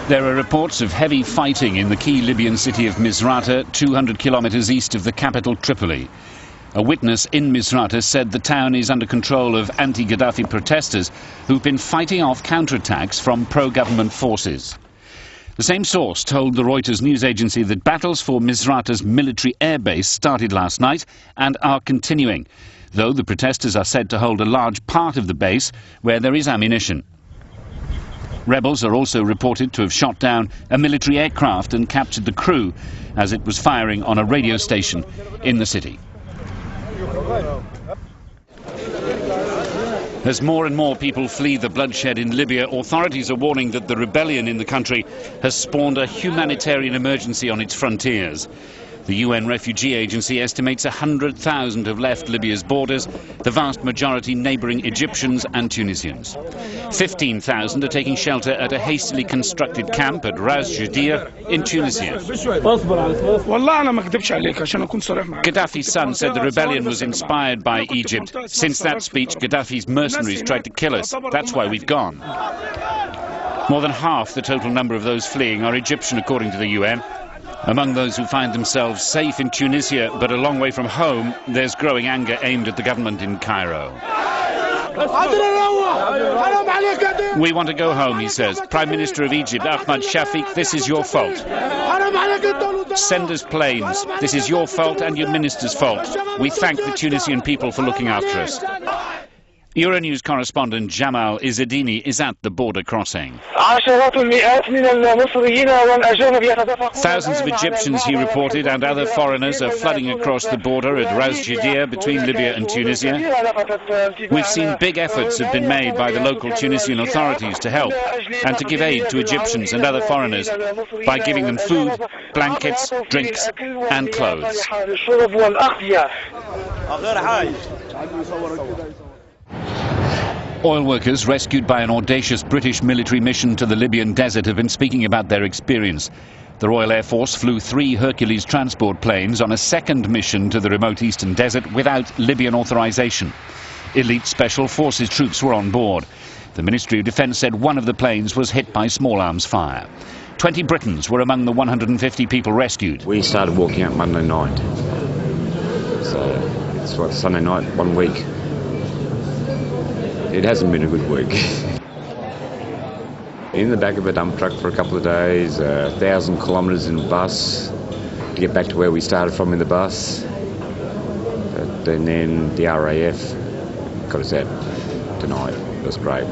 There are reports of heavy fighting in the key Libyan city of Misrata, 200 kilometers east of the capital Tripoli. A witness in Misrata said the town is under control of anti-Gaddafi protesters who've been fighting off counterattacks from pro-government forces. The same source told the Reuters news agency that battles for Misrata's military airbase started last night and are continuing, though the protesters are said to hold a large part of the base where there is ammunition. Rebels are also reported to have shot down a military aircraft and captured the crew as it was firing on a radio station in the city. As more and more people flee the bloodshed in Libya, authorities are warning that the rebellion in the country has spawned a humanitarian emergency on its frontiers. The UN Refugee Agency estimates 100,000 have left Libya's borders, the vast majority neighbouring Egyptians and Tunisians. 15,000 are taking shelter at a hastily constructed camp at Ras Jdir in Tunisia. Gaddafi's son said the rebellion was inspired by Egypt. Since that speech, Gaddafi's mercenaries tried to kill us. That's why we've gone. More than half the total number of those fleeing are Egyptian, according to the UN. Among those who find themselves safe in Tunisia but a long way from home, there's growing anger aimed at the government in Cairo. We want to go home, he says. Prime Minister of Egypt, Ahmad Shafiq, this is your fault. Send us planes. This is your fault and your minister's fault. We thank the Tunisian people for looking after us. Euronews correspondent Jamal Izzedini is at the border crossing. Thousands of Egyptians, he reported, and other foreigners are flooding across the border at Ras Jdir between Libya and Tunisia. We've seen big efforts have been made by the local Tunisian authorities to help and to give aid to Egyptians and other foreigners by giving them food, blankets, drinks and clothes. Oil workers rescued by an audacious British military mission to the Libyan desert have been speaking about their experience. The Royal Air Force flew 3 Hercules transport planes on a second mission to the remote eastern desert without Libyan authorization. Elite Special Forces troops were on board. The Ministry of Defence said one of the planes was hit by small arms fire. 20 Britons were among the 150 people rescued. We started walking out Monday night. So it's what, Sunday night, 1 week. It hasn't been a good week. In the back of a dump truck for a couple of days, 1,000 kilometres in a bus to get back to where we started from in the bus. And then the RAF got us out tonight. It was great.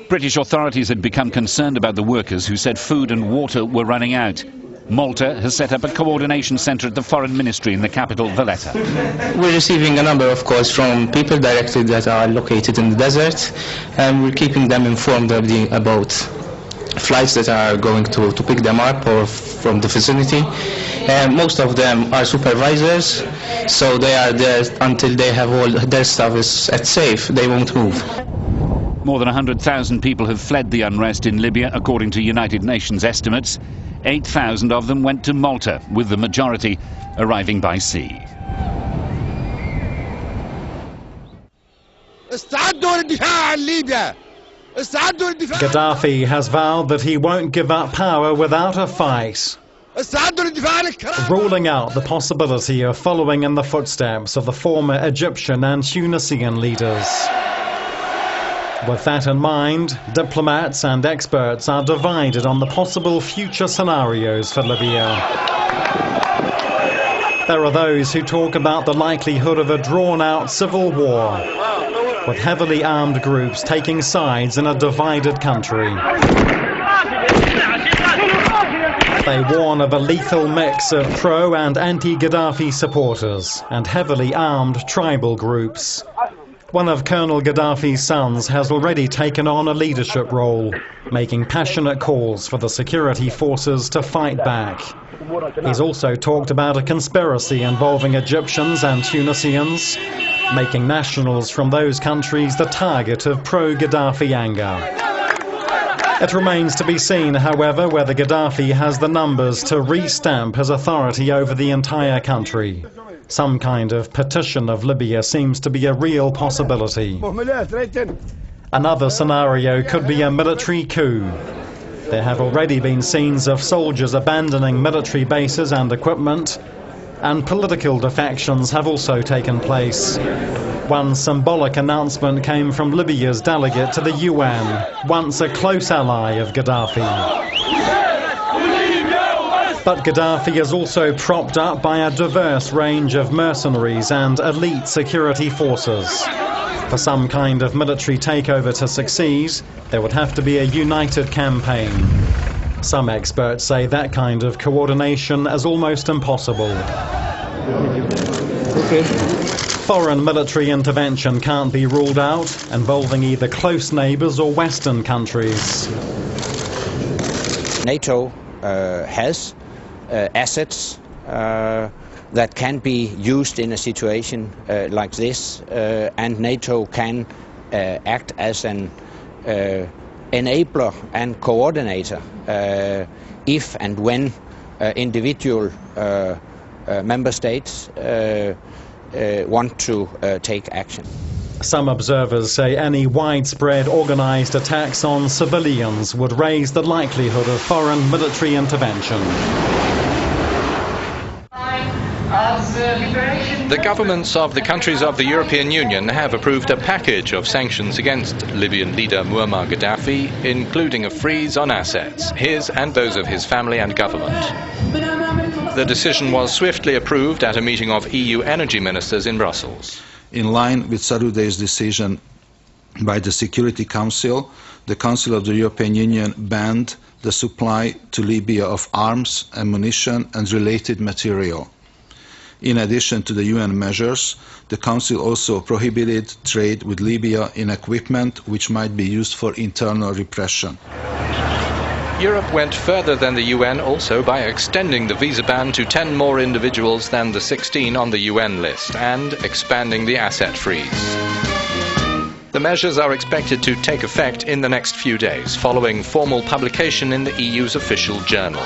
British authorities had become concerned about the workers who said food and water were running out. Malta has set up a coordination centre at the Foreign Ministry in the capital, Valletta. We're receiving a number of calls from people directly that are located in the desert, and we're keeping them informed about flights that are going to pick them up or from the vicinity. Most of them are supervisors, so they are there until they have all their stuff is at safe. They won't move. More than 100,000 people have fled the unrest in Libya, according to United Nations estimates. 8,000 of them went to Malta, with the majority arriving by sea. Gaddafi has vowed that he won't give up power without a fight, ruling out the possibility of following in the footsteps of the former Egyptian and Tunisian leaders. With that in mind, diplomats and experts are divided on the possible future scenarios for Libya. There are those who talk about the likelihood of a drawn-out civil war, with heavily armed groups taking sides in a divided country. They warn of a lethal mix of pro- and anti-Gaddafi supporters and heavily armed tribal groups. One of Colonel Gaddafi's sons has already taken on a leadership role, making passionate calls for the security forces to fight back. He's also talked about a conspiracy involving Egyptians and Tunisians, making nationals from those countries the target of pro-Gaddafi anger. It remains to be seen, however, whether Gaddafi has the numbers to re-stamp his authority over the entire country. Some kind of partition of Libya seems to be a real possibility. Another scenario could be a military coup. There have already been scenes of soldiers abandoning military bases and equipment, and political defections have also taken place. One symbolic announcement came from Libya's delegate to the UN, once a close ally of Gaddafi. But Gaddafi is also propped up by a diverse range of mercenaries and elite security forces. For some kind of military takeover to succeed, there would have to be a united campaign. Some experts say that kind of coordination is almost impossible. Foreign military intervention can't be ruled out, involving either close neighbours or Western countries. NATO has assets that can be used in a situation like this, and NATO can act as an enabler and coordinator if and when individual member states want to take action. Some observers say any widespread organised attacks on civilians would raise the likelihood of foreign military intervention. The governments of the countries of the European Union have approved a package of sanctions against Libyan leader Muammar Gaddafi, including a freeze on assets, his and those of his family and government. The decision was swiftly approved at a meeting of EU energy ministers in Brussels. In line with Saturday's decision by the Security Council, the Council of the European Union banned the supply to Libya of arms, ammunition and related material. In addition to the UN measures, the Council also prohibited trade with Libya in equipment which might be used for internal repression. Europe went further than the UN also by extending the visa ban to 10 more individuals than the 16 on the UN list and expanding the asset freeze. The measures are expected to take effect in the next few days, following formal publication in the EU's official journal.